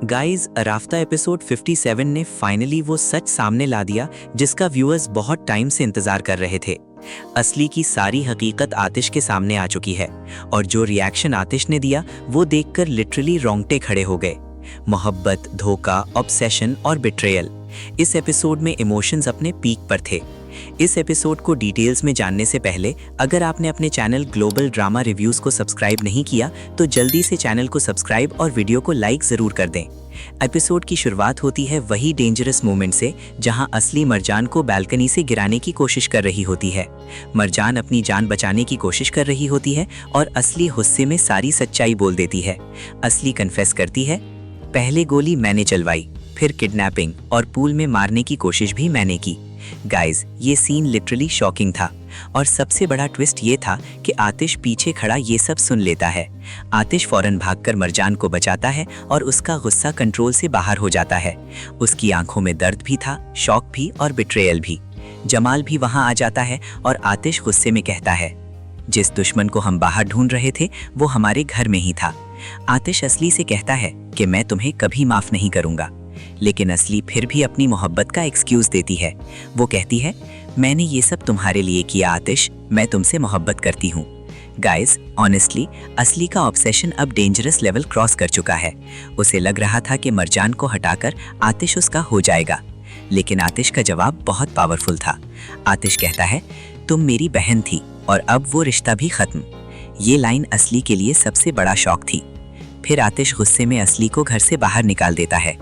Guys, Raabta episode 57 ने finally वो सच सामने ला दिया जिसका व्यूअर्स बहुत टाइम से इंतजार कर रहे थे। असली की सारी हकीकत आतिश के सामने आ चुकी है और जो रिएक्शन आतिश ने दिया वो देखकर लिटरली रोंगटे खड़े हो गए। मोहब्बत, धोखा, ऑब्सेशन और बिट्रेयल, इस एपिसोड में इमोशंस अपने पीक पर थे। इस एपिसोड को डिटेल्स में जानने से पहले अगर आपने अपने चैनल ग्लोबल ड्रामा रिव्यूज को सब्सक्राइब नहीं किया तो जल्दी से चैनल को सब्सक्राइब और वीडियो को लाइक जरूर कर दें। एपिसोड की शुरुआत होती है वही डेंजरस मोमेंट से जहां असली मरजान को बालकनी से गिराने की कोशिश कर रही होती है। मरजान अपनी जान बचाने की कोशिश कर रही होती है और असली गुस्से में सारी सच्चाई बोल देती है। असली कन्फेस करती है, पहले गोली मैंने चलवाई, फिर किडनैपिंग और पूल में मारने की कोशिश भी मैंने की। गाइज, ये सीन लिटरली शॉकिंग था और सबसे बड़ा ट्विस्ट ये था कि आतिश पीछे खड़ा ये सब सुन लेता है। आतिश फौरन भागकर मरजान को बचाता है और उसका गुस्सा कंट्रोल से बाहर हो जाता है। उसकी आंखों में दर्द भी था, शॉक भी और बिट्रेयल भी। जमाल भी वहां आ जाता है और आतिश गुस्से में कहता है, जिस दुश्मन को हम बाहर ढूंढ रहे थे वो हमारे घर में ही था। आतिश असली से कहता है कि मैं तुम्हें कभी माफ नहीं करूंगा, लेकिन असली फिर भी अपनी मोहब्बत का एक्सक्यूज देती है। वो कहती है, मैंने ये सब तुम्हारे लिए किया आतिश, मैं तुमसे मोहब्बत करती हूँ। गाइस, ऑनेस्टली असली का ऑब्सेशन अब डेंजरस लेवल क्रॉस कर चुका है। उसे लग रहा था कि मरजान को हटाकर आतिश उसका हो जाएगा, लेकिन आतिश का जवाब बहुत पावरफुल था। आतिश कहता है, तुम मेरी बहन थी और अब वो रिश्ता भी खत्म। ये लाइन असली के लिए सबसे बड़ा शॉक थी। फिर आतिश गुस्से में असली को घर से बाहर निकाल देता है।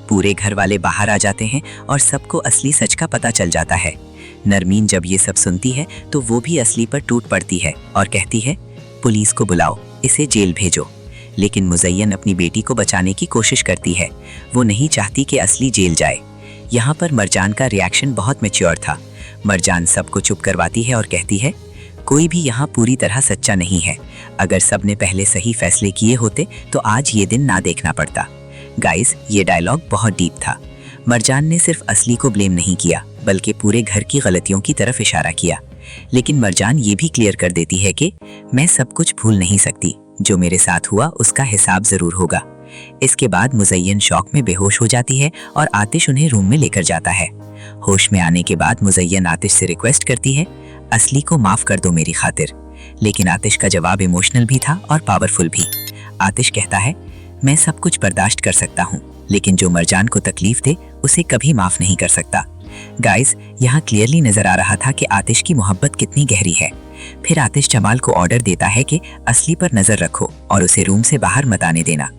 पूरे घर वाले बाहर आ जाते हैं और सबको असली सच का पता चल जाता है। नरमीन जब ये सब सुनती है तो वो भी असली पर टूट पड़ती है और कहती है, पुलिस को बुलाओ, इसे जेल भेजो। लेकिन मुज़य्यन अपनी बेटी को बचाने की कोशिश करती है। वो नहीं चाहती कि असली जेल जाए। यहाँ पर मरजान का रिएक्शन बहुत मैच्योर था। मरजान सबको चुप करवाती है और कहती है, कोई भी यहाँ पूरी तरह सच्चा नहीं है। अगर सब ने पहले सही फैसले किए होते तो आज ये दिन ना देखना पड़ता। गाइस, ये डायलॉग बहुत डीप था। मरजान ने सिर्फ असली को ब्लेम नहीं किया बल्कि पूरे घर की गलतियों की तरफ इशारा किया। लेकिन मरजान ये भी क्लियर कर देती है कि मैं सब कुछ भूल नहीं सकती, जो मेरे साथ हुआ उसका हिसाब जरूर होगा। इसके बाद मुज़य्यन शॉक में बेहोश हो जाती है और आतिश उन्हें रूम में लेकर जाता है। होश में आने के बाद मुज़य्यन आतिश से रिक्वेस्ट करती है, असली को माफ कर दो मेरी खातिर। लेकिन आतिश का जवाब इमोशनल भी था और पावरफुल भी। आतिश कहता है, मैं सब कुछ बर्दाश्त कर सकता हूँ, लेकिन जो मरजान को तकलीफ दे उसे कभी माफ नहीं कर सकता। गाइस, यहाँ क्लियरली नजर आ रहा था कि आतिश की मोहब्बत कितनी गहरी है। फिर आतिश जमाल को ऑर्डर देता है कि असली पर नजर रखो और उसे रूम से बाहर मत आने देना।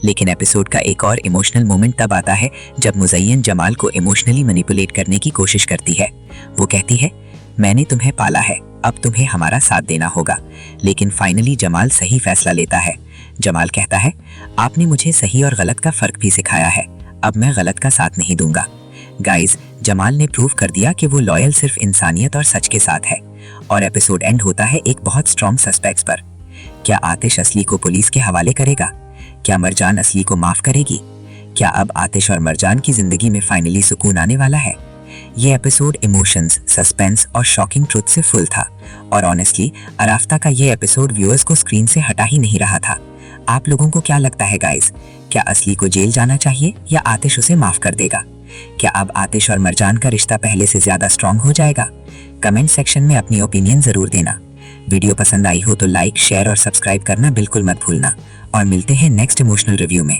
लेकिन एपिसोड का एक और इमोशनल मोमेंट तब आता है जब मुज़य्यन जमाल को इमोशनली मैनिपुलेट करने की कोशिश करती है। वो कहती है, मैंने तुम्हें पाला है, अब तुम्हें हमारा साथ देना होगा। लेकिन फाइनली जमाल सही फैसला लेता है। जमाल कहता है, आपने मुझे सही और गलत का फर्क भी सिखाया है, अब मैं गलत का साथ नहीं दूंगा। गाइस, जमाल ने प्रूव कर दिया कि वो लॉयल सिर्फ इंसानियत और सच के साथ है। और एपिसोड एंड होता है एक बहुत स्ट्रॉन्ग सस्पेक्ट्स पर। क्या आतिश असली को पुलिस के हवाले करेगा? क्या मरजान असली को माफ करेगी? क्या अब आतिश और मरजान की जिंदगी में फाइनली सुकून आने वाला है? ये एपिसोड इमोशंस, सस्पेंस और शॉकिंग ट्रुथ से फुल था। और ऑनेस्टली राफ्ता का ये एपिसोड व्यूअर्स को स्क्रीन से हटा ही नहीं रहा था। आप लोगों को क्या लगता है गाइस? क्या असली को जेल जाना चाहिए या आतिश उसे माफ कर देगा? क्या अब आतिश और मरजान का रिश्ता पहले से ज्यादा स्ट्रॉन्ग हो जाएगा? कमेंट सेक्शन में अपनी ओपिनियन जरूर देना। वीडियो पसंद आई हो तो लाइक, शेयर और सब्सक्राइब करना बिल्कुल मत भूलना। और मिलते हैं नेक्स्ट इमोशनल रिव्यू में।